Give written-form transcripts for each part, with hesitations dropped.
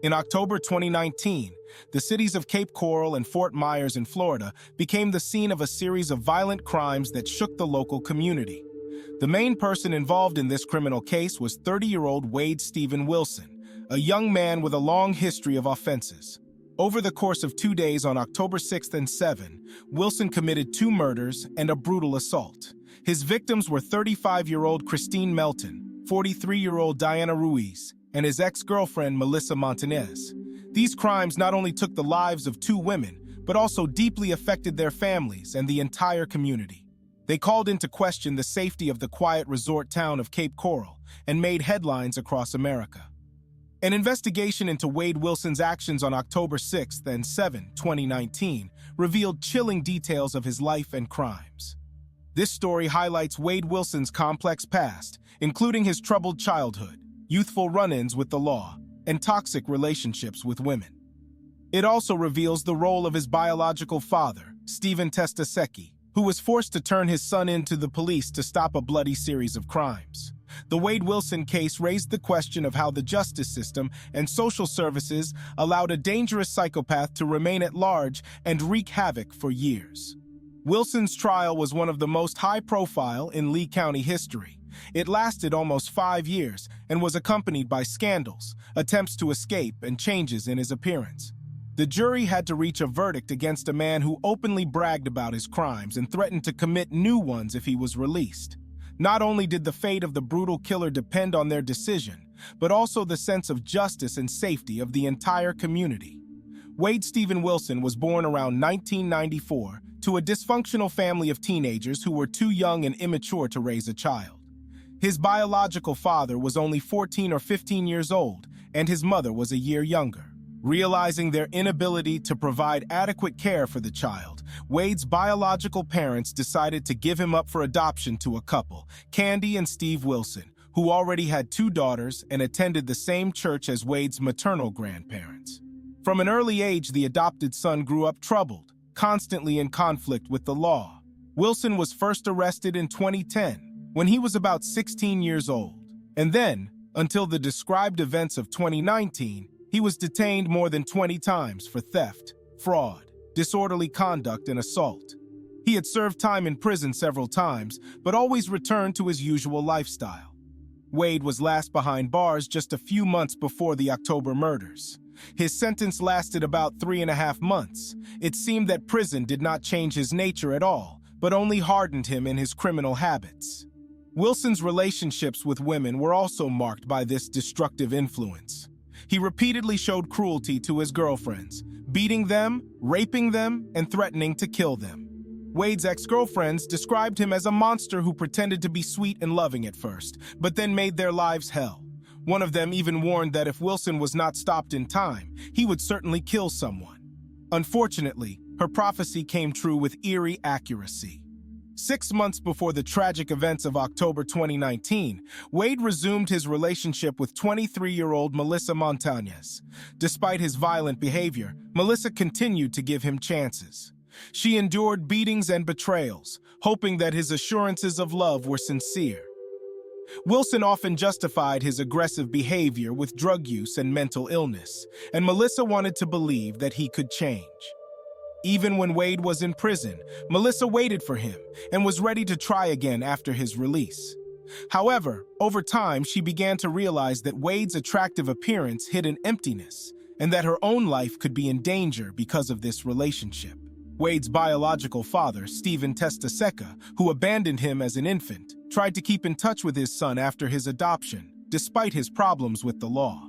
In October 2019, the cities of Cape Coral and Fort Myers in Florida became the scene of a series of violent crimes that shook the local community. The main person involved in this criminal case was 30-year-old Wade Stephen Wilson, a young man with a long history of offenses. Over the course of 2 days on October 6th and 7, Wilson committed 2 murders and a brutal assault. His victims were 35-year-old Christine Melton, 43-year-old Diana Ruiz, and his ex-girlfriend Melissa Montanez. These crimes not only took the lives of 2 women, but also deeply affected their families and the entire community. They called into question the safety of the quiet resort town of Cape Coral and made headlines across America. An investigation into Wade Wilson's actions on October 6th and 7, 2019, revealed chilling details of his life and crimes. This story highlights Wade Wilson's complex past, including his troubled childhood, youthful run-ins with the law, and toxic relationships with women. It also reveals the role of his biological father, Stephen Testasecki, who was forced to turn his son into the police to stop a bloody series of crimes. The Wade Wilson case raised the question of how the justice system and social services allowed a dangerous psychopath to remain at large and wreak havoc for years. Wilson's trial was one of the most high-profile in Lee County history. It lasted almost 5 years and was accompanied by scandals, attempts to escape, and changes in his appearance. The jury had to reach a verdict against a man who openly bragged about his crimes and threatened to commit new ones if he was released. Not only did the fate of the brutal killer depend on their decision, but also the sense of justice and safety of the entire community. Wade Stephen Wilson was born around 1994 to a dysfunctional family of teenagers who were too young and immature to raise a child. His biological father was only 14 or 15 years old, and his mother was a year younger. Realizing their inability to provide adequate care for the child, Wade's biological parents decided to give him up for adoption to a couple, Candy and Steve Wilson, who already had 2 daughters and attended the same church as Wade's maternal grandparents. From an early age, the adopted son grew up troubled, constantly in conflict with the law. Wilson was first arrested in 2010, when he was about 16 years old, and then, until the described events of 2019, he was detained more than 20 times for theft, fraud, disorderly conduct, and assault. He had served time in prison several times, but always returned to his usual lifestyle. Wade was last behind bars just a few months before the October murders. His sentence lasted about 3.5 months. It seemed that prison did not change his nature at all, but only hardened him in his criminal habits. Wilson's relationships with women were also marked by this destructive influence. He repeatedly showed cruelty to his girlfriends, beating them, raping them, and threatening to kill them. Wade's ex-girlfriends described him as a monster who pretended to be sweet and loving at first, but then made their lives hell. One of them even warned that if Wilson was not stopped in time, he would certainly kill someone. Unfortunately, her prophecy came true with eerie accuracy. 6 months before the tragic events of October 2019, Wade resumed his relationship with 23-year-old Melissa Montanez. Despite his violent behavior, Melissa continued to give him chances. She endured beatings and betrayals, hoping that his assurances of love were sincere. Wilson often justified his aggressive behavior with drug use and mental illness, and Melissa wanted to believe that he could change. Even when Wade was in prison, Melissa waited for him and was ready to try again after his release. However, over time, she began to realize that Wade's attractive appearance hid an emptiness and that her own life could be in danger because of this relationship. Wade's biological father, Stephen Testasecki, who abandoned him as an infant, tried to keep in touch with his son after his adoption, despite his problems with the law.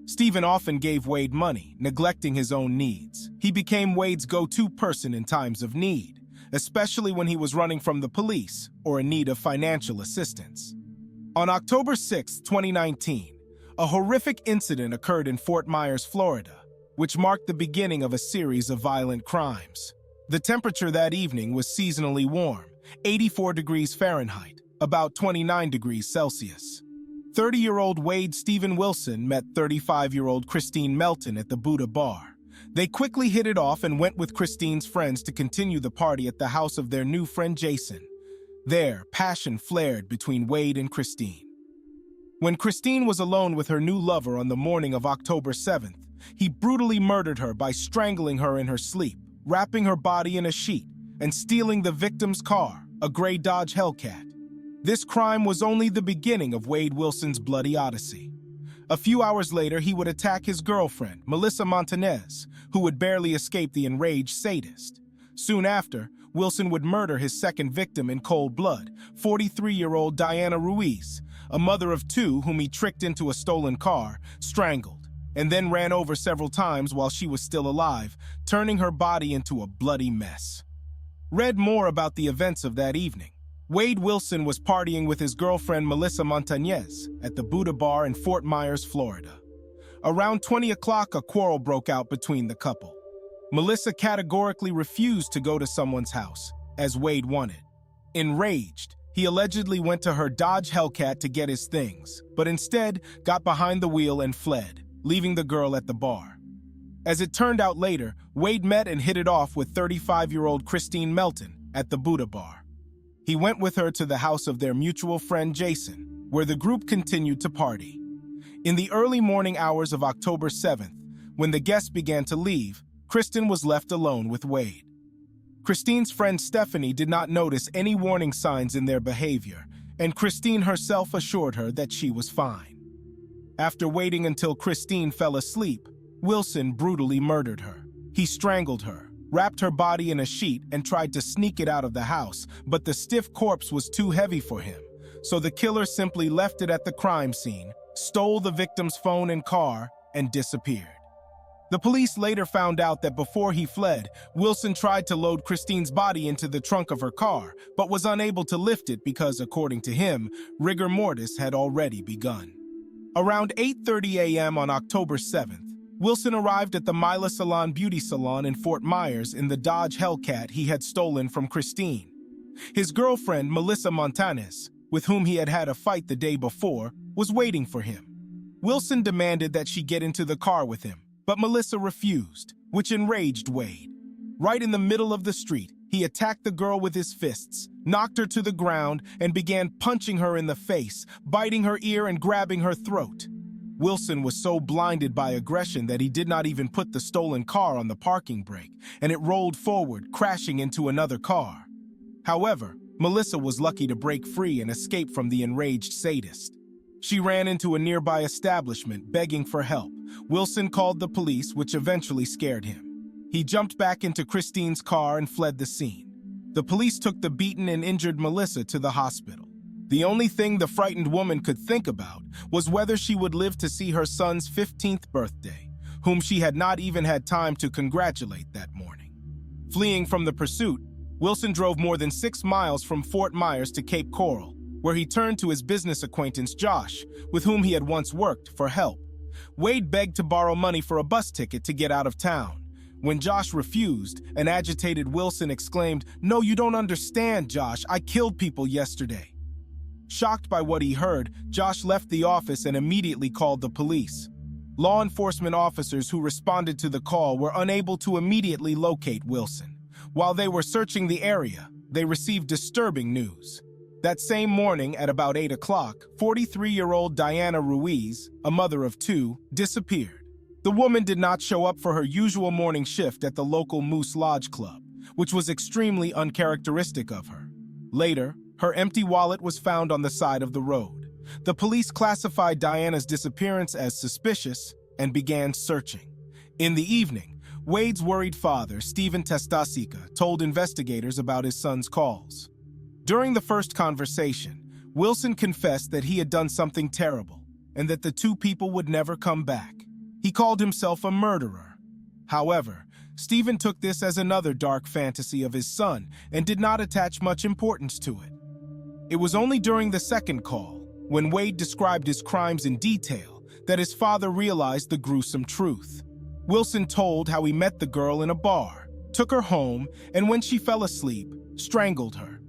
Stephen often gave Wade money, neglecting his own needs. He became Wade's go-to person in times of need, especially when he was running from the police or in need of financial assistance. On October 6, 2019, a horrific incident occurred in Fort Myers, Florida, which marked the beginning of a series of violent crimes. The temperature that evening was seasonally warm, 84 degrees Fahrenheit, about 29 degrees Celsius. 30-year-old Wade Stephen Wilson met 35-year-old Christine Melton at the Buddha Bar. They quickly hit it off and went with Christine's friends to continue the party at the house of their new friend Jason. There, passion flared between Wade and Christine. When Christine was alone with her new lover on the morning of October 7th, he brutally murdered her by strangling her in her sleep, wrapping her body in a sheet, and stealing the victim's car, a gray Dodge Hellcat. This crime was only the beginning of Wade Wilson's bloody odyssey. A few hours later, he would attack his girlfriend, Melissa Montanez, who would barely escape the enraged sadist. Soon after, Wilson would murder his second victim in cold blood, 43-year-old Diana Ruiz, a mother of two whom he tricked into a stolen car, strangled, and then ran over several times while she was still alive, turning her body into a bloody mess. Read more about the events of that evening. Wade Wilson was partying with his girlfriend Melissa Montanez at the Buddha Bar in Fort Myers, Florida. Around 20 o'clock, a quarrel broke out between the couple. Melissa categorically refused to go to someone's house, as Wade wanted. Enraged, he allegedly went to her Dodge Hellcat to get his things, but instead got behind the wheel and fled, leaving the girl at the bar. As it turned out later, Wade met and hit it off with 35-year-old Christine Melton at the Buddha Bar. He went with her to the house of their mutual friend Jason, where the group continued to party. In the early morning hours of October 7th, when the guests began to leave, Kristen was left alone with Wade. Christine's friend Stephanie did not notice any warning signs in their behavior, and Christine herself assured her that she was fine. After waiting until Christine fell asleep, Wilson brutally murdered her. He strangled her, wrapped her body in a sheet, and tried to sneak it out of the house, but the stiff corpse was too heavy for him, so the killer simply left it at the crime scene, stole the victim's phone and car, and disappeared. The police later found out that before he fled, Wilson tried to load Christine's body into the trunk of her car, but was unable to lift it because, according to him, rigor mortis had already begun. Around 8:30 a.m. on October 7th, Wilson arrived at the Mila Salon Beauty Salon in Fort Myers in the Dodge Hellcat he had stolen from Christine. His girlfriend, Melissa Montanez, with whom he had had a fight the day before, was waiting for him. Wilson demanded that she get into the car with him, but Melissa refused, which enraged Wade. Right in the middle of the street, he attacked the girl with his fists, knocked her to the ground, and began punching her in the face, biting her ear and grabbing her throat. Wilson was so blinded by aggression that he did not even put the stolen car on the parking brake, and it rolled forward, crashing into another car. However, Melissa was lucky to break free and escape from the enraged sadist. She ran into a nearby establishment, begging for help. Wilson called the police, which eventually scared him. He jumped back into Christine's car and fled the scene. The police took the beaten and injured Melissa to the hospital. The only thing the frightened woman could think about was whether she would live to see her son's 15th birthday, whom she had not even had time to congratulate that morning. Fleeing from the pursuit, Wilson drove more than 6 miles from Fort Myers to Cape Coral, where he turned to his business acquaintance Josh, with whom he had once worked, for help. Wade begged to borrow money for a bus ticket to get out of town. When Josh refused, an agitated Wilson exclaimed, "No, you don't understand, Josh. I killed people yesterday." Shocked by what he heard, Josh left the office and immediately called the police. Law enforcement officers who responded to the call were unable to immediately locate Wilson. While they were searching the area, they received disturbing news. That same morning at about 8 o'clock, 43-year-old Diana Ruiz, a mother of two, disappeared. The woman did not show up for her usual morning shift at the local Moose Lodge Club, which was extremely uncharacteristic of her. Later, her empty wallet was found on the side of the road. The police classified Diana's disappearance as suspicious and began searching. In the evening, Wade's worried father, Stephen Testasica, told investigators about his son's calls. During the first conversation, Wilson confessed that he had done something terrible and that the two people would never come back. He called himself a murderer. However, Stephen took this as another dark fantasy of his son and did not attach much importance to it. It was only during the second call, when Wade described his crimes in detail, that his father realized the gruesome truth. Wilson told how he met the girl in a bar, took her home, and when she fell asleep, strangled her.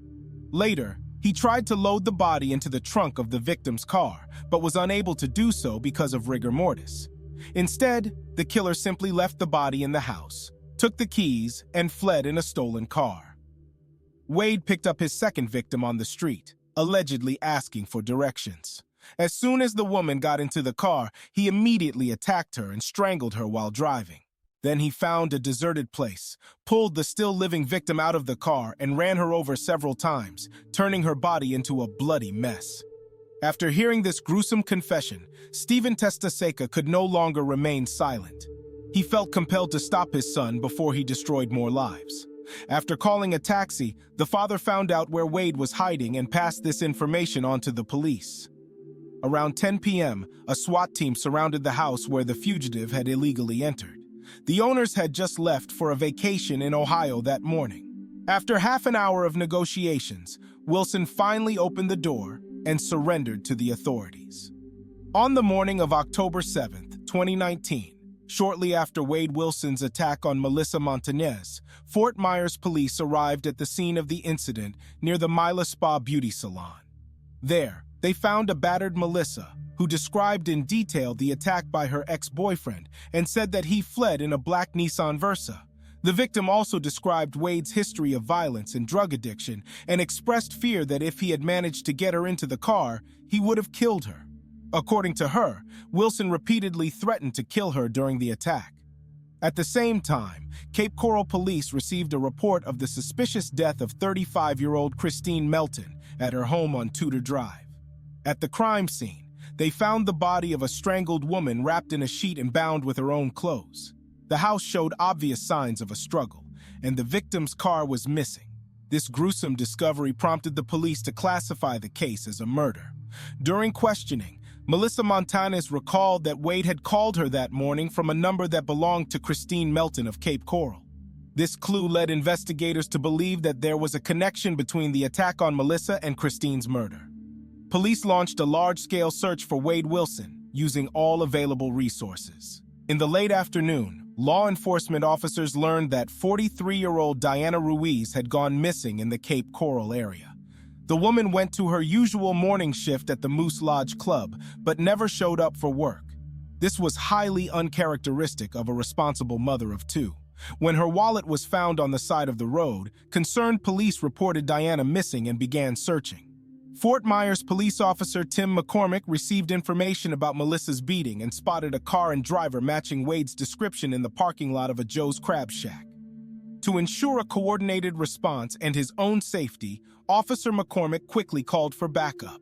Later, he tried to load the body into the trunk of the victim's car, but was unable to do so because of rigor mortis. Instead, the killer simply left the body in the house, took the keys, and fled in a stolen car. Wade picked up his second victim on the street, allegedly asking for directions. As soon as the woman got into the car, he immediately attacked her and strangled her while driving. Then he found a deserted place, pulled the still-living victim out of the car, and ran her over several times, turning her body into a bloody mess. After hearing this gruesome confession, Stephen Testaseca could no longer remain silent. He felt compelled to stop his son before he destroyed more lives. After calling a taxi, the father found out where Wade was hiding and passed this information on to the police. Around 10 p.m., a SWAT team surrounded the house where the fugitive had illegally entered. The owners had just left for a vacation in Ohio that morning. After half an hour of negotiations, Wilson finally opened the door and surrendered to the authorities. On the morning of October 7, 2019, shortly after Wade Wilson's attack on Melissa Montañez, Fort Myers police arrived at the scene of the incident near the Mila Spa Beauty Salon. There, they found a battered Melissa, who described in detail the attack by her ex-boyfriend and said that he fled in a black Nissan Versa. The victim also described Wade's history of violence and drug addiction and expressed fear that if he had managed to get her into the car, he would have killed her. According to her, Wilson repeatedly threatened to kill her during the attack. At the same time, Cape Coral police received a report of the suspicious death of 35-year-old Christine Melton at her home on Tudor Drive. At the crime scene, they found the body of a strangled woman wrapped in a sheet and bound with her own clothes. The house showed obvious signs of a struggle, and the victim's car was missing. This gruesome discovery prompted the police to classify the case as a murder. During questioning, Melissa Montañez recalled that Wade had called her that morning from a number that belonged to Christine Melton of Cape Coral. This clue led investigators to believe that there was a connection between the attack on Melissa and Christine's murder. Police launched a large-scale search for Wade Wilson, using all available resources. In the late afternoon, law enforcement officers learned that 43-year-old Diana Ruiz had gone missing in the Cape Coral area. The woman went to her usual morning shift at the Moose Lodge Club, but never showed up for work. This was highly uncharacteristic of a responsible mother of two. When her wallet was found on the side of the road, concerned police reported Diana missing and began searching. Fort Myers police officer Tim McCormick received information about Melissa's beating and spotted a car and driver matching Wade's description in the parking lot of a Joe's Crab Shack. To ensure a coordinated response and his own safety, Officer McCormick quickly called for backup.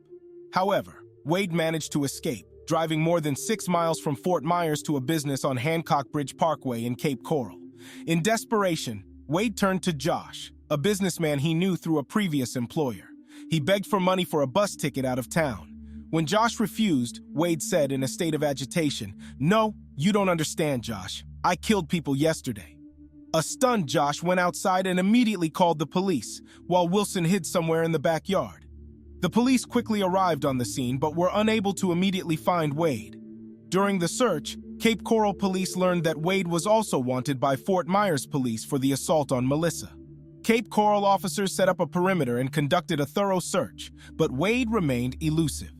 However, Wade managed to escape, driving more than 6 miles from Fort Myers to a business on Hancock Bridge Parkway in Cape Coral. In desperation, Wade turned to Josh, a businessman he knew through a previous employer. He begged for money for a bus ticket out of town. When Josh refused, Wade said in a state of agitation, "No, you don't understand, Josh. I killed people yesterday." A stunned Josh went outside and immediately called the police, while Wilson hid somewhere in the backyard. The police quickly arrived on the scene but were unable to immediately find Wade. During the search, Cape Coral police learned that Wade was also wanted by Fort Myers police for the assault on Melissa. Cape Coral officers set up a perimeter and conducted a thorough search, but Wade remained elusive.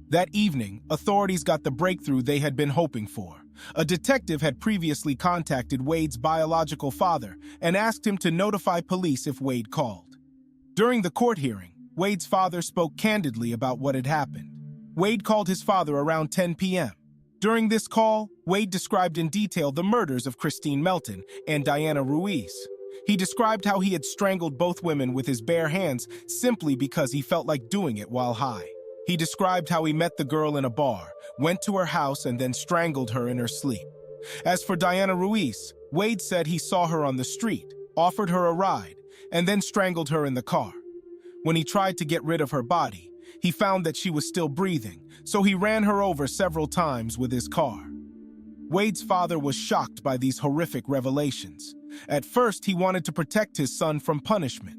That evening, authorities got the breakthrough they had been hoping for. A detective had previously contacted Wade's biological father and asked him to notify police if Wade called. During the court hearing, Wade's father spoke candidly about what had happened. Wade called his father around 10 p.m. During this call, Wade described in detail the murders of Christine Melton and Diana Ruiz. He described how he had strangled both women with his bare hands simply because he felt like doing it while high. He described how he met the girl in a bar, went to her house, and then strangled her in her sleep. As for Diana Ruiz, Wade said he saw her on the street, offered her a ride, and then strangled her in the car. When he tried to get rid of her body, he found that she was still breathing, so he ran her over several times with his car. Wade's father was shocked by these horrific revelations. At first, he wanted to protect his son from punishment,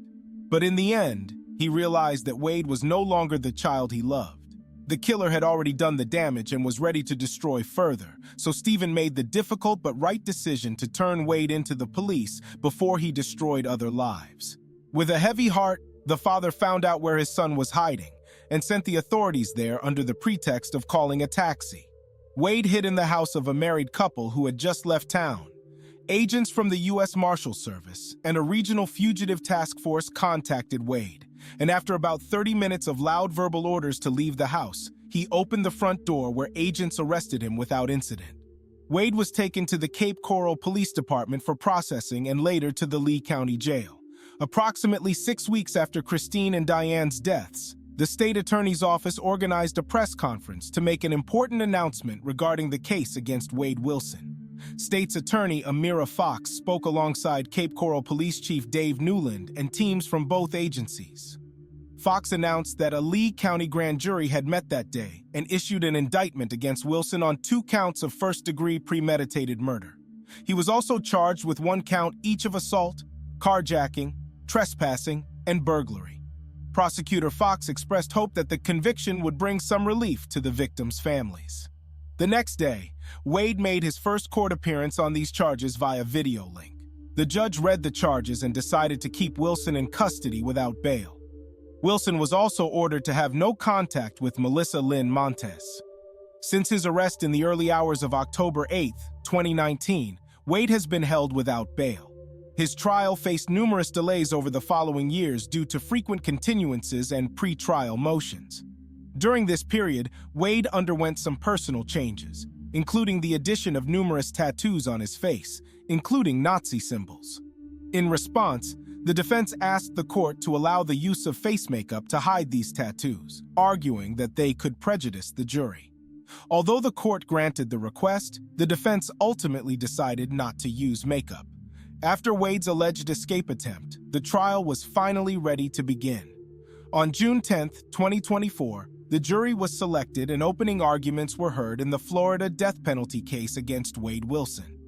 but in the end, he realized that Wade was no longer the child he loved. The killer had already done the damage and was ready to destroy further, so Stephen made the difficult but right decision to turn Wade into the police before he destroyed other lives. With a heavy heart, the father found out where his son was hiding and sent the authorities there under the pretext of calling a taxi. Wade hid in the house of a married couple who had just left town. Agents from the U.S. Marshal Service and a regional fugitive task force contacted Wade, and after about 30 minutes of loud verbal orders to leave the house, he opened the front door where agents arrested him without incident. Wade was taken to the Cape Coral Police Department for processing and later to the Lee County Jail. Approximately 6 weeks after Christine and Diane's deaths, the state attorney's office organized a press conference to make an important announcement regarding the case against Wade Wilson. State's attorney Amira Fox spoke alongside Cape Coral Police Chief Dave Newland and teams from both agencies. Fox announced that a Lee County grand jury had met that day and issued an indictment against Wilson on 2 counts of first-degree premeditated murder. He was also charged with 1 count each of assault, carjacking, trespassing, and burglary. Prosecutor Fox expressed hope that the conviction would bring some relief to the victims' families. The next day, Wade made his first court appearance on these charges via video link. The judge read the charges and decided to keep Wilson in custody without bail. Wilson was also ordered to have no contact with Melissa Lynn Montes. Since his arrest in the early hours of October 8, 2019, Wade has been held without bail. His trial faced numerous delays over the following years due to frequent continuances and pre-trial motions. During this period, Wade underwent some personal changes, including the addition of numerous tattoos on his face, including Nazi symbols. In response, the defense asked the court to allow the use of face makeup to hide these tattoos, arguing that they could prejudice the jury. Although the court granted the request, the defense ultimately decided not to use makeup. After Wade's alleged escape attempt, the trial was finally ready to begin. On June 10, 2024, the jury was selected and opening arguments were heard in the Florida death penalty case against Wade Wilson.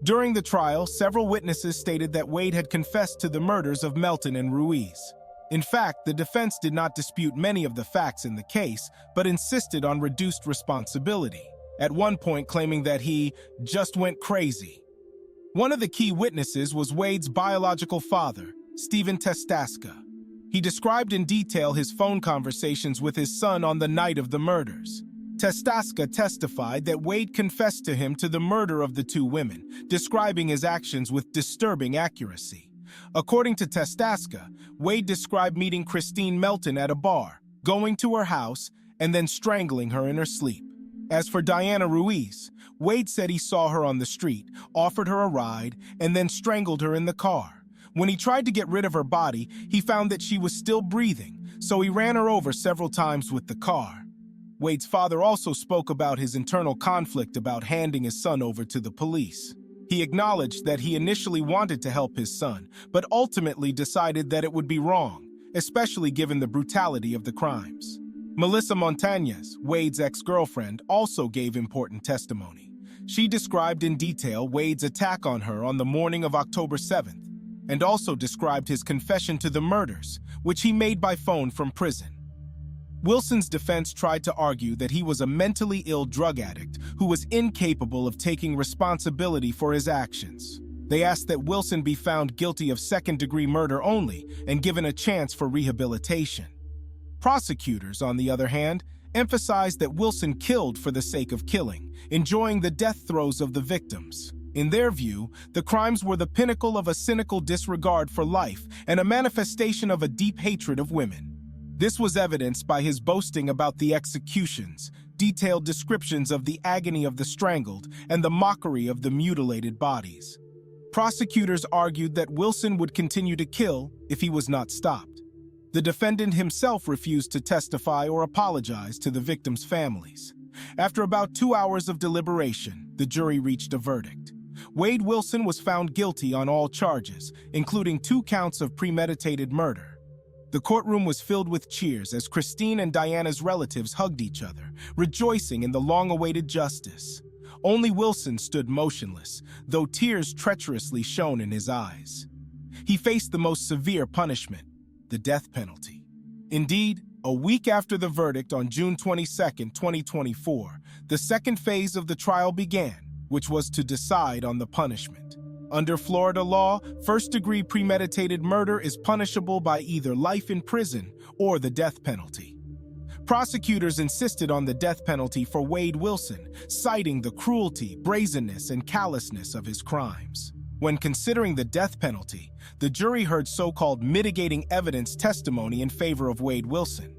During the trial, several witnesses stated that Wade had confessed to the murders of Melton and Ruiz. In fact, the defense did not dispute many of the facts in the case, but insisted on reduced responsibility, at one point claiming that he just went crazy. One of the key witnesses was Wade's biological father, Stephen Testaska. He described in detail his phone conversations with his son on the night of the murders. Testaska testified that Wade confessed to him to the murder of the 2 women, describing his actions with disturbing accuracy. According to Testaska, Wade described meeting Christine Melton at a bar, going to her house, and then strangling her in her sleep. As for Diana Ruiz, Wade said he saw her on the street, offered her a ride, and then strangled her in the car. When he tried to get rid of her body, he found that she was still breathing, so he ran her over several times with the car. Wade's father also spoke about his internal conflict about handing his son over to the police. He acknowledged that he initially wanted to help his son, but ultimately decided that it would be wrong, especially given the brutality of the crimes. Melissa Montañez, Wade's ex-girlfriend, also gave important testimony. She described in detail Wade's attack on her on the morning of October 7th, and also described his confession to the murders, which he made by phone from prison. Wilson's defense tried to argue that he was a mentally ill drug addict who was incapable of taking responsibility for his actions. They asked that Wilson be found guilty of second-degree murder only and given a chance for rehabilitation. Prosecutors, on the other hand, emphasized that Wilson killed for the sake of killing, enjoying the death throes of the victims. In their view, the crimes were the pinnacle of a cynical disregard for life and a manifestation of a deep hatred of women. This was evidenced by his boasting about the executions, detailed descriptions of the agony of the strangled, and the mockery of the mutilated bodies. Prosecutors argued that Wilson would continue to kill if he was not stopped. The defendant himself refused to testify or apologize to the victims' families. After about 2 hours of deliberation, the jury reached a verdict. Wade Wilson was found guilty on all charges, including 2 counts of premeditated murder. The courtroom was filled with cheers as Christine and Diana's relatives hugged each other, rejoicing in the long-awaited justice. Only Wilson stood motionless, though tears treacherously shone in his eyes. He faced the most severe punishment, the death penalty. Indeed, a week after the verdict on June 22, 2024, the second phase of the trial began, which was to decide on the punishment. Under Florida law, first-degree premeditated murder is punishable by either life in prison or the death penalty. Prosecutors insisted on the death penalty for Wade Wilson, citing the cruelty, brazenness, and callousness of his crimes. When considering the death penalty, the jury heard so-called mitigating evidence testimony in favor of Wade Wilson.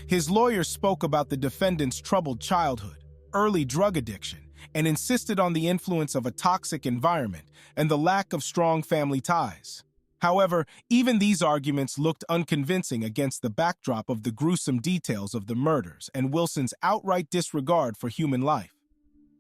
His lawyer spoke about the defendant's troubled childhood, early drug addiction, and insisted on the influence of a toxic environment and the lack of strong family ties. However, even these arguments looked unconvincing against the backdrop of the gruesome details of the murders and Wilson's outright disregard for human life.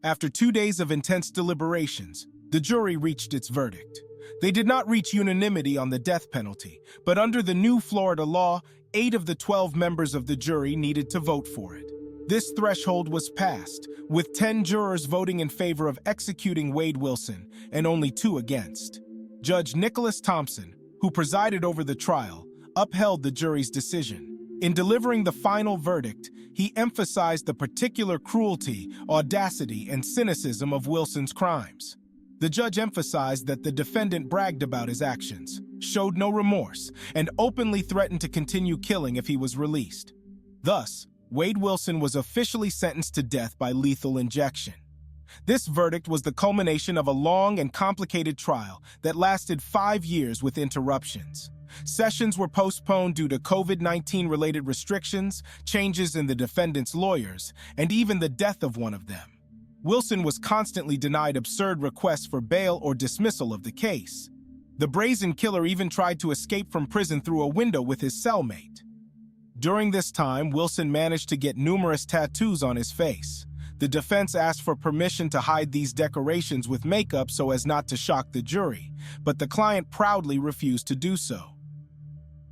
After 2 days of intense deliberations, the jury reached its verdict. They did not reach unanimity on the death penalty, but under the new Florida law, 8 of the 12 members of the jury needed to vote for it. This threshold was passed, with 10 jurors voting in favor of executing Wade Wilson and only 2 against. Judge Nicholas Thompson, who presided over the trial, upheld the jury's decision. In delivering the final verdict, he emphasized the particular cruelty, audacity, and cynicism of Wilson's crimes. The judge emphasized that the defendant bragged about his actions, showed no remorse, and openly threatened to continue killing if he was released. Thus, Wade Wilson was officially sentenced to death by lethal injection. This verdict was the culmination of a long and complicated trial that lasted 5 years with interruptions. Sessions were postponed due to COVID-19-related restrictions, changes in the defendant's lawyers, and even the death of one of them. Wilson was constantly denied absurd requests for bail or dismissal of the case. The brazen killer even tried to escape from prison through a window with his cellmate. During this time, Wilson managed to get numerous tattoos on his face. The defense asked for permission to hide these decorations with makeup so as not to shock the jury, but the client proudly refused to do so.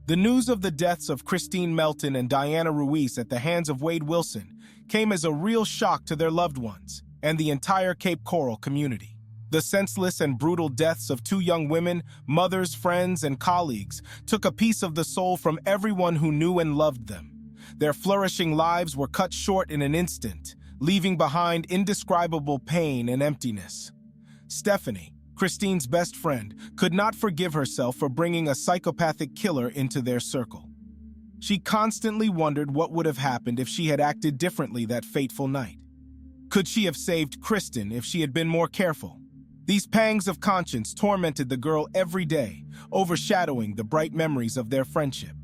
The news of the deaths of Christine Melton and Diana Ruiz at the hands of Wade Wilson came as a real shock to their loved ones and the entire Cape Coral community. The senseless and brutal deaths of 2 young women, mothers, friends, and colleagues took a piece of the soul from everyone who knew and loved them. Their flourishing lives were cut short in an instant, leaving behind indescribable pain and emptiness. Stephanie, Christine's best friend, could not forgive herself for bringing a psychopathic killer into their circle. She constantly wondered what would have happened if she had acted differently that fateful night. Could she have saved Kristen if she had been more careful? These pangs of conscience tormented the girl every day, overshadowing the bright memories of their friendship.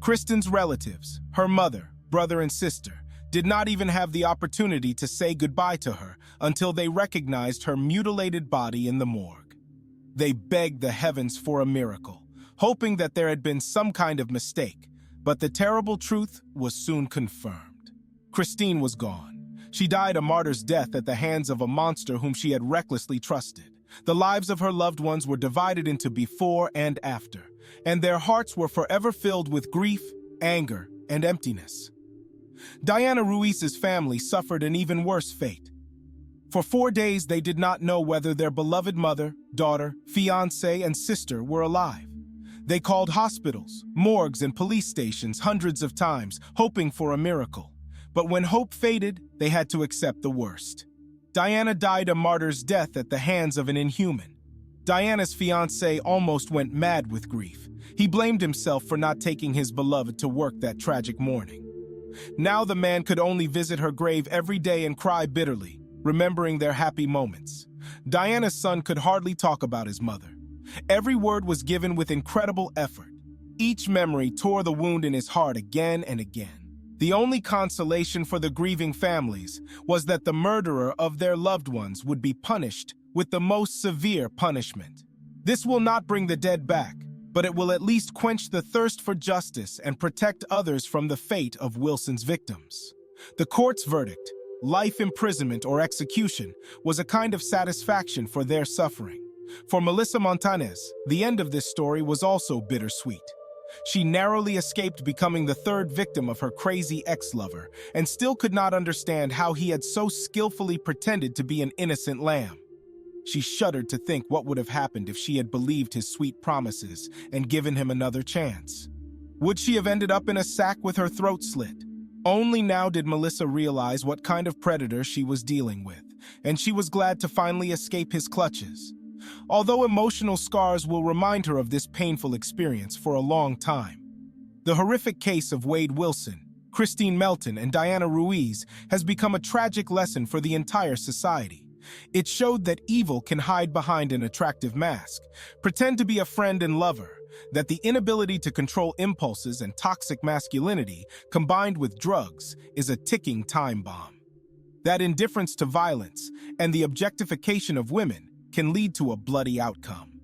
Kristen's relatives, her mother, brother, and sister, did not even have the opportunity to say goodbye to her until they recognized her mutilated body in the morgue. They begged the heavens for a miracle, hoping that there had been some kind of mistake, but the terrible truth was soon confirmed. Christine was gone. She died a martyr's death at the hands of a monster whom she had recklessly trusted. The lives of her loved ones were divided into before and after, and their hearts were forever filled with grief, anger, and emptiness. Diana Ruiz's family suffered an even worse fate. For 4 days, they did not know whether their beloved mother, daughter, fiancé, and sister were alive. They called hospitals, morgues, and police stations hundreds of times, hoping for a miracle. But when hope faded, they had to accept the worst. Diana died a martyr's death at the hands of an inhuman. Diana's fiancé almost went mad with grief. He blamed himself for not taking his beloved to work that tragic morning. Now the man could only visit her grave every day and cry bitterly, remembering their happy moments. Diana's son could hardly talk about his mother. Every word was given with incredible effort. Each memory tore the wound in his heart again and again. The only consolation for the grieving families was that the murderer of their loved ones would be punished with the most severe punishment. This will not bring the dead back, but it will at least quench the thirst for justice and protect others from the fate of Wilson's victims. The court's verdict, life imprisonment or execution, was a kind of satisfaction for their suffering. For Melissa Montanez, the end of this story was also bittersweet. She narrowly escaped becoming the 3rd victim of her crazy ex-lover and still could not understand how he had so skillfully pretended to be an innocent lamb. She shuddered to think what would have happened if she had believed his sweet promises and given him another chance. Would she have ended up in a sack with her throat slit? Only now did Melissa realize what kind of predator she was dealing with, and she was glad to finally escape his clutches. Although emotional scars will remind her of this painful experience for a long time. The horrific case of Wade Wilson, Christine Melton, and Diana Ruiz has become a tragic lesson for the entire society. It showed that evil can hide behind an attractive mask, pretend to be a friend and lover, that the inability to control impulses and toxic masculinity, combined with drugs, is a ticking time bomb. That indifference to violence and the objectification of women can lead to a bloody outcome.